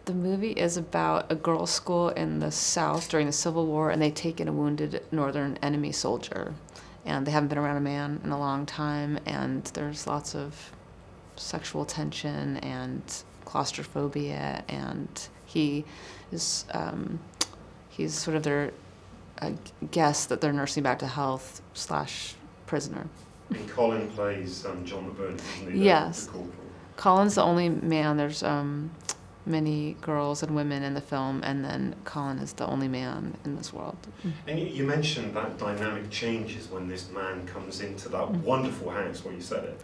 The movie is about a girls' school in the South during the Civil War, and they take in a wounded Northern enemy soldier. And they haven't been around a man in a long time, and there's lots of sexual tension and claustrophobia, and he is he's sort of their guest that they're nursing back to health / prisoner. And Colin plays John McBurney, isn't he? Yes. The corporal. Colin's the only man. There's many girls and women in the film, and then Colin is the only man in this world. And you mentioned that dynamic changes when this man comes into that wonderful house where you said it.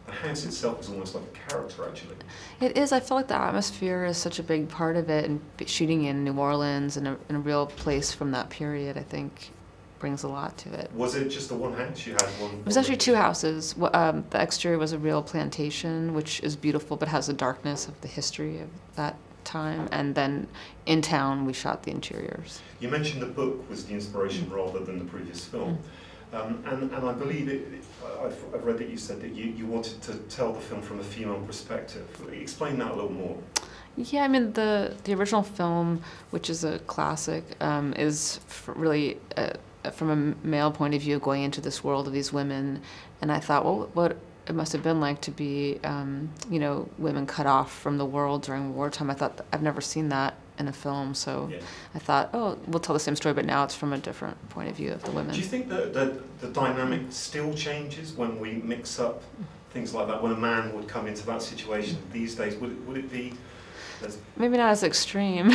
The house itself is almost like a character, actually. It is. I feel like the atmosphere is such a big part of it, and shooting in New Orleans and in a real place from that period, I think, brings a lot to it. Was it just the one house? You had one? It was actually two houses. The exterior was a real plantation, which is beautiful, but has the darkness of the history of that time. And then in town, we shot the interiors. You mentioned the book was the inspiration rather than the previous film. And I believe I've read that you said that you wanted to tell the film from a female perspective. Explain that a little more. Yeah, I mean, the original film, which is a classic, is really from a male point of view, going into this world of these women. And I thought, well, what it must have been like to be, you know, women cut off from the world during wartime. I thought, I've never seen that in a film, so yeah. I thought, oh, we'll tell the same story, but now it's from a different point of view of the women. Do you think that the dynamic still changes when we mix up things like that? When a man would come into that situation these days, would it be... Maybe not as extreme,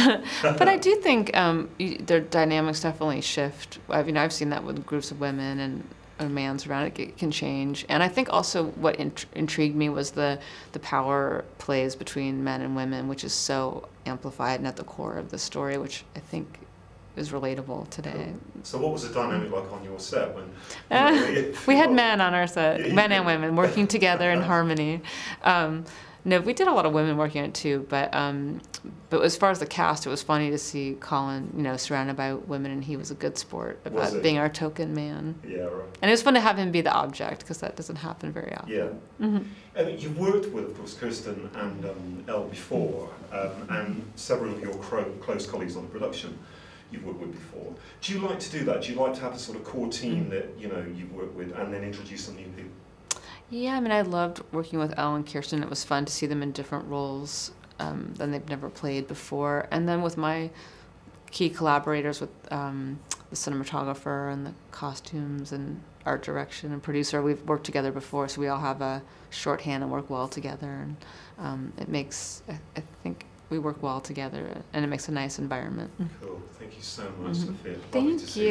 but I do think their dynamics definitely shift. I've seen that with groups of women and a man's around, it can change. And I think also what intrigued me was the power plays between men and women, which is so amplified and at the core of the story, which I think is relatable today. So what was the dynamic like on your set? When we had men on our set, men and women working together in harmony. No, we did a lot of women working on it too, but as far as the cast, it was funny to see Colin, you know, surrounded by women, and he was a good sport about being our token man. Yeah, right. And it was fun to have him be the object, because that doesn't happen very often. Yeah. And you've worked with, of course, Kirsten and Elle before, and several of your close colleagues on the production you've worked with before. Do you like to do that? Do you like to have a sort of core team that, you know, you've worked with, and then introduce some new people? Yeah, I mean, I loved working with Elle and Kirsten. It was fun to see them in different roles than they've never played before. And then with my key collaborators, with the cinematographer and the costumes and art direction and producer, we've worked together before, so we all have a shorthand and work well together. And it makes, I think, we work well together, and it makes a nice environment. Cool. Thank you so much, Sophia. Thank you.